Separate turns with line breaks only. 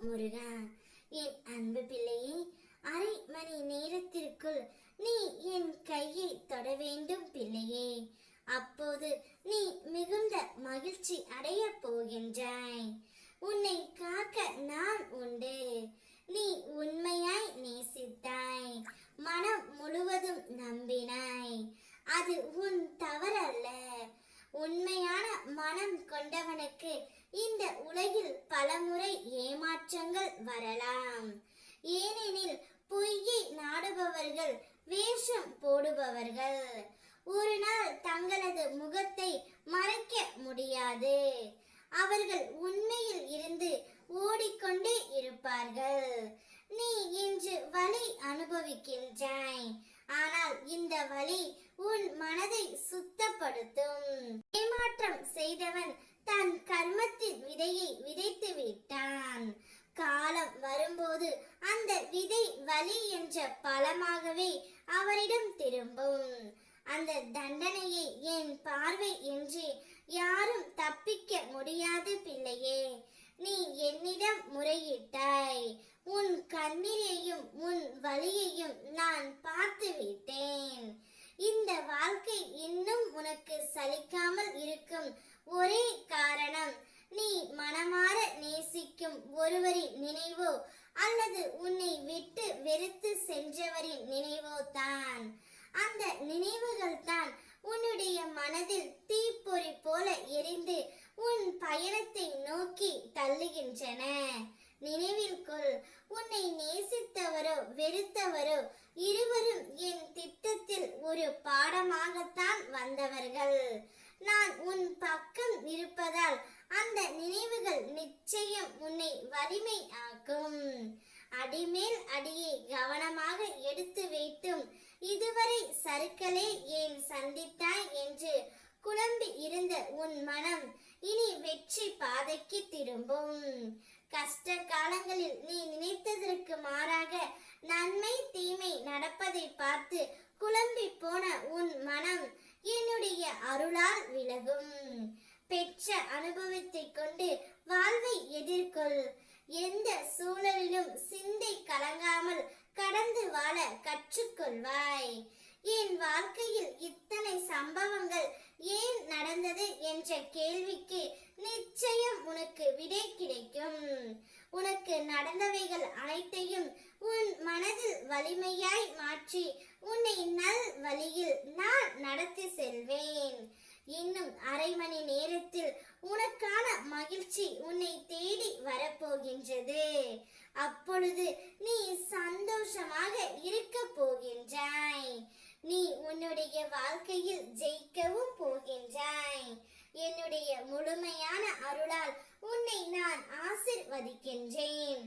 முருகா. என் அன்பு பிள்ளையே, அரை மணி நேரத்திற்குள் நீ என் கையை தொட வேண்டும் பிள்ளையே. அப்போது நீ மிகுந்த மகிழ்ச்சி அடைய போகின்றாய். உன்னை காக்க நான் உண்டு. நீ உண்மையாய் நேசித்தாய், மனம் முழுவதும் நம்பினாய். அது உன் தவறல்ல. உண்மையான மனம் கொண்டவனுக்கு இந்த உலகில் பலமுறை ஏமாற்றங்கள் வரலாம். ஏனெனில் பொய்யை நாடுபவர்கள், வேஷம் போடுபவர்கள் ஒரு நாள் தங்களது முகத்தை மறைக்க முடியாது. அவர்கள் உண்மையில் இருந்து ஓடிக்கொண்டே இருப்பார்கள். நீ இன்று வலி அனுபவிக்கின்றாய், ஆனால் இந்த வலி உன் மனதை சுத்தப்படுத்தும். ஏமாற்றம் செய்தவன் தன் கர்மத்தின் விதையை விதைத்து விட்டான். காலம் வரும்போது அந்த விதை வலி என்ற பழமாகவே அவரிடம் திரும்பும். அந்த தண்டனையை என் பார்வை என்று யாரும் தப்பிக்க முடியாது பிள்ளையே. நீ என்னிடம் முறையிட்டாய். உன் கண்ணீரையும் உன் வலியையும் நான் பார்த்து விட்டேன். இந்த வாழ்க்கை இன்னும் உனக்கு சலிக்காமல் இருக்கும் ஒரே காரணம், நீ மனமாற நேசிக்கும் ஒருவரின் நினைவோ அல்லது உன்னை விட்டு வெறுத்து சென்றவரின் நினைவோ தான். அந்த நினைவுகள் தான் உன்னுடைய மனதில் தீப்பொறி போல எரிந்து உன் பயணத்தை நோக்கி தள்ளுகின்றன. நினைவில் கொள், உன்னை நேசித்தவரோ வெறுத்தவரோ இருவரும் என் திட்டத்தில் ஒரு பாடமாகத்தான் வந்தவர்கள். நான் உன் பக்கம் இருப்பதால் அந்த நினைவுகள் நிச்சயம் உன்னை வலிமை ஆக்கும். அடிமேல் அடியை கவனமாக எடுத்து வைத்தும் இதுவரை சறுக்கலே ஏன் சந்தித்தாய் என்று குழம்பி இருந்த உன் மனம் இனி வெற்றி பாதைக்கு திரும்பும். கஷ்ட காலங்களில் நீ நினைத்ததற்கு மாறாக நன்மை தீமை நடப்பதை பார்த்து குழம்பி போன உன் மனம் என்னுடைய அருளால் விலகும். பெற்ற அனுபவத்தை கொண்டு வாழ்வை எதிர்கொள். எந்த சூழலிலும் சிந்தை கலங்காமல் கடந்து வாழ கற்றுக்கொள்வாய். என் வாழ்க்கையில் இத்தனை சம்பவங்கள் ஏன் நடந்தது என்ற கேள்விக்கு நிச்சயம் உனக்கு விடை கிடைக்கும். உனக்கு நடந்தவைகள் அனைத்தையும் உன் மனதில் வலிமையாய் மாற்றி உன்னை நல் வழியில் நான் நடத்தி செல்வேன். இன்னும் அரை மணி நேரத்தில் உனக்கான மகிழ்ச்சி உன்னை தேடி வரப்போகின்றது. அப்பொழுது நீ சந்தோஷமாக இருக்க போகின்றாய். நீ உன்னுடைய வாழ்க்கையில் ஜெயிக்கவும் போகின்றாய். என்னுடைய முழுமையான அருளால் உன்னை நான் ஆசிர்வதிக்கின்றேன்.